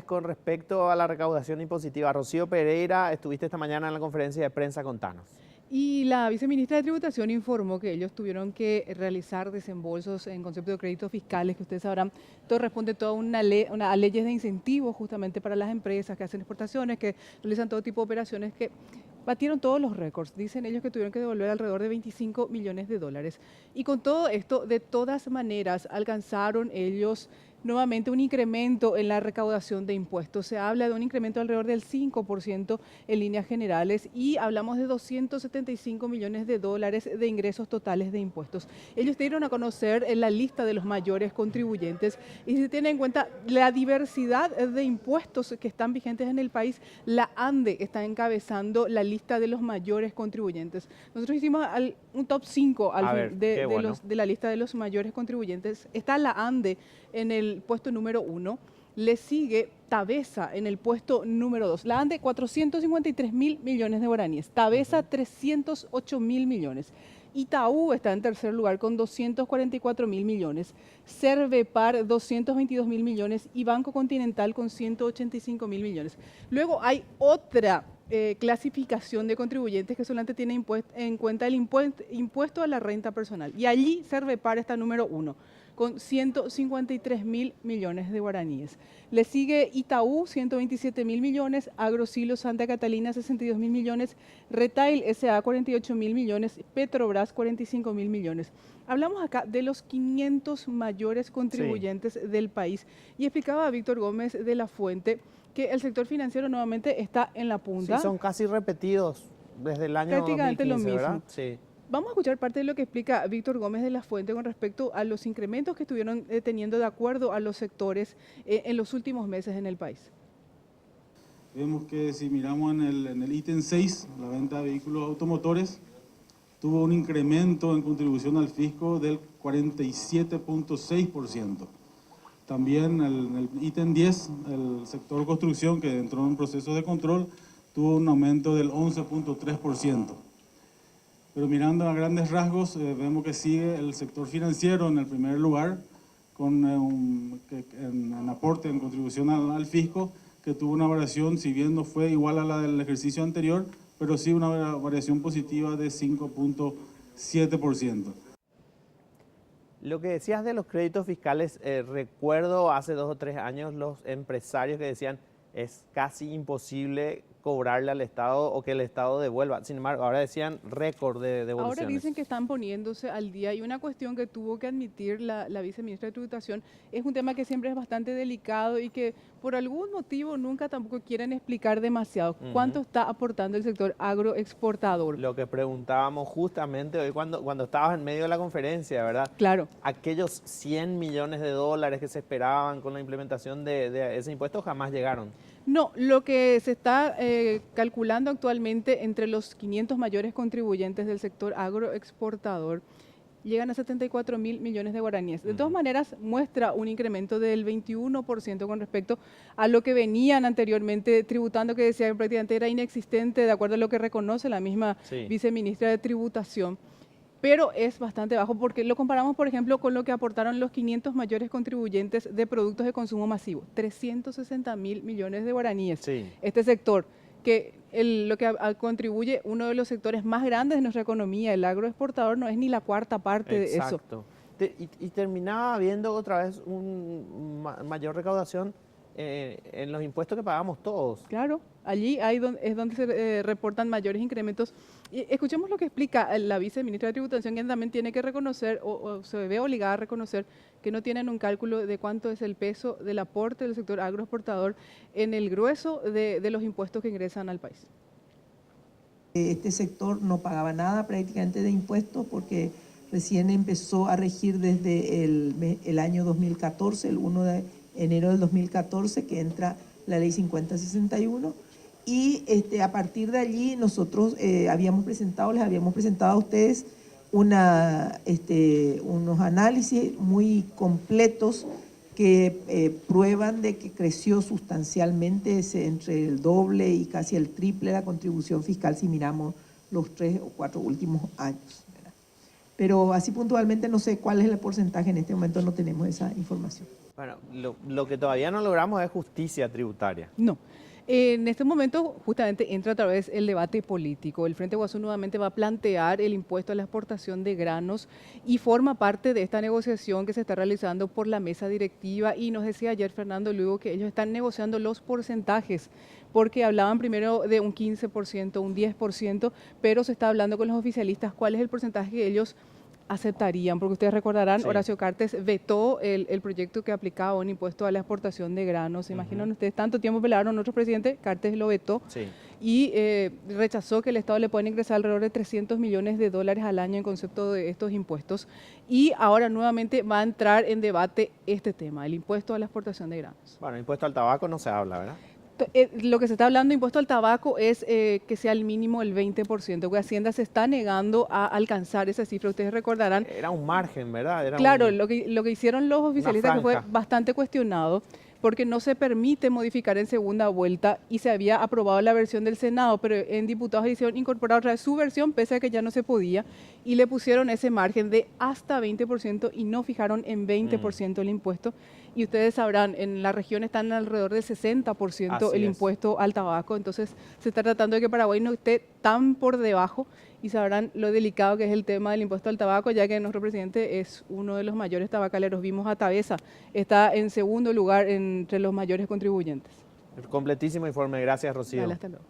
Con respecto a la recaudación impositiva. Rocío Pereira, estuviste esta mañana en la conferencia de prensa, contanos. Y la viceministra de Tributación informó que ellos tuvieron que realizar desembolsos en concepto de créditos fiscales, que ustedes sabrán, todo responde toda a leyes de incentivos justamente para las empresas que hacen exportaciones, que realizan todo tipo de operaciones que batieron todos los récords. Dicen ellos que tuvieron que devolver alrededor de 25 millones de dólares. Y con todo esto, de todas maneras, alcanzaron ellos nuevamente un incremento en la recaudación de impuestos. Se habla de un incremento alrededor del 5% en líneas generales y hablamos de 275 millones de dólares de ingresos totales de impuestos. Ellos dieron a conocer en la lista de los mayores contribuyentes y si se tiene en cuenta la diversidad de impuestos que están vigentes en el país, la ANDE está encabezando la lista de los mayores contribuyentes. Nosotros hicimos un top 5 de la lista de los mayores contribuyentes. Está la ANDE en el puesto número 1, le sigue Tabesa en el puesto número 2. La ANDE, 453 mil millones de guaraníes. Tabesa, 308 mil millones. Itaú está en tercer lugar con 244 mil millones. Cervepar, 222 mil millones. Y Banco Continental con 185 mil millones. Luego hay otra clasificación de contribuyentes que solamente tiene en cuenta el impuesto a la renta personal. Y allí Cervepar está número 1, con 153 mil millones de guaraníes. Le sigue Itaú, 127 mil millones, Agrosilo Santa Catalina, 62 mil millones, Retail SA, 48 mil millones, Petrobras, 45 mil millones. Hablamos acá de los 500 mayores contribuyentes del país y explicaba a Víctor Gómez de la Fuente que el sector financiero nuevamente está en la punta. Sí, son casi repetidos desde el año prácticamente 2015, lo mismo. ¿verdad? Sí. Vamos a escuchar parte de lo que explica Víctor Gómez de la Fuente con respecto a los incrementos que estuvieron teniendo de acuerdo a los sectores en los últimos meses en el país. Vemos que si miramos en el ítem 6, la venta de vehículos automotores, tuvo un incremento en contribución al fisco del 47.6%. También en el ítem 10, el sector construcción, que entró en un proceso de control, tuvo un aumento del 11.3%. Pero mirando a grandes rasgos, vemos que sigue el sector financiero en el primer lugar, con en aporte, en contribución al fisco, que tuvo una variación, si bien no fue igual a la del ejercicio anterior, pero sí una variación positiva de 5.7%. Lo que decías de los créditos fiscales, recuerdo hace 2 o 3 años los empresarios que decían es casi imposible cobrarle al Estado o que el Estado devuelva. Sin embargo, ahora decían récord de devoluciones. Ahora dicen que están poniéndose al día y una cuestión que tuvo que admitir la viceministra de Tributación es un tema que siempre es bastante delicado y que por algún motivo nunca tampoco quieren explicar demasiado. ¿Cuánto está aportando el sector agroexportador? Lo que preguntábamos justamente hoy cuando estabas en medio de la conferencia, ¿verdad? Claro. Aquellos 100 millones de dólares que se esperaban con la implementación de ese impuesto jamás llegaron. No, lo que se está calculando actualmente entre los 500 mayores contribuyentes del sector agroexportador llegan a 74 mil millones de guaraníes. De todas maneras, muestra un incremento del 21% con respecto a lo que venían anteriormente tributando, que decía que prácticamente era inexistente, de acuerdo a lo que reconoce la misma viceministra de Tributación. Pero es bastante bajo porque lo comparamos, por ejemplo, con lo que aportaron los 500 mayores contribuyentes de productos de consumo masivo, 360 mil millones de guaraníes. Este sector, que lo que contribuye uno de los sectores más grandes de nuestra economía, el agroexportador, no es ni la cuarta parte de eso. Exacto. Y terminaba habiendo otra vez una mayor recaudación en los impuestos que pagamos todos. Claro, allí es donde se reportan mayores incrementos. Y escuchemos lo que explica la viceministra de Tributación, que también tiene que reconocer, o se ve obligada a reconocer, que no tienen un cálculo de cuánto es el peso del aporte del sector agroexportador en el grueso de los impuestos que ingresan al país. Este sector no pagaba nada prácticamente de impuestos porque recién empezó a regir desde el año 2014, el 1 de enero del 2014, que entra la ley 5061, y a partir de allí nosotros les habíamos presentado a ustedes unos análisis muy completos que prueban de que creció sustancialmente entre el doble y casi el triple la contribución fiscal si miramos los 3 o 4 últimos años, ¿verdad? Pero así puntualmente no sé cuál es el porcentaje, en este momento no tenemos esa información. Bueno, lo que todavía no logramos es justicia tributaria. No. En este momento justamente entra otra vez el debate político. El Frente Guasú nuevamente va a plantear el impuesto a la exportación de granos y forma parte de esta negociación que se está realizando por la mesa directiva, y nos decía ayer Fernando Lugo que ellos están negociando los porcentajes, porque hablaban primero de un 15%, un 10%, pero se está hablando con los oficialistas cuál es el porcentaje que ellos aceptarían, porque ustedes recordarán, Sí. Horacio Cartes vetó el proyecto que aplicaba un impuesto a la exportación de granos. ¿Se imaginan ustedes? Tanto tiempo pelearon nuestro presidente, Cartes lo vetó Sí. y rechazó que el Estado le pueda ingresar alrededor de 300 millones de dólares al año en concepto de estos impuestos. Y ahora nuevamente va a entrar en debate este tema, el impuesto a la exportación de granos. Bueno, impuesto al tabaco no se habla, ¿verdad? Lo que se está hablando de impuesto al tabaco es que sea al mínimo el 20%, porque Hacienda se está negando a alcanzar esa cifra. Ustedes recordarán, Era un margen, ¿verdad? Era claro, un- lo que hicieron los oficialistas, que fue franja. bastante cuestionado, porque no se permite modificar en segunda vuelta y se había aprobado la versión del Senado, pero en diputados hicieron incorporar otra vez su versión, pese a que ya no se podía, y le pusieron ese margen de hasta 20% y no fijaron en 20% el impuesto. Y ustedes sabrán, en la región están alrededor del 60% Así el es. impuesto al tabaco, entonces se está tratando de que Paraguay no esté tan por debajo, y sabrán lo delicado que es el tema del impuesto al tabaco, ya que nuestro presidente es uno de los mayores tabacaleros. Vimos a Tabesa, está en segundo lugar entre los mayores contribuyentes. Completísimo informe. Gracias, Rocío. Dale, hasta luego.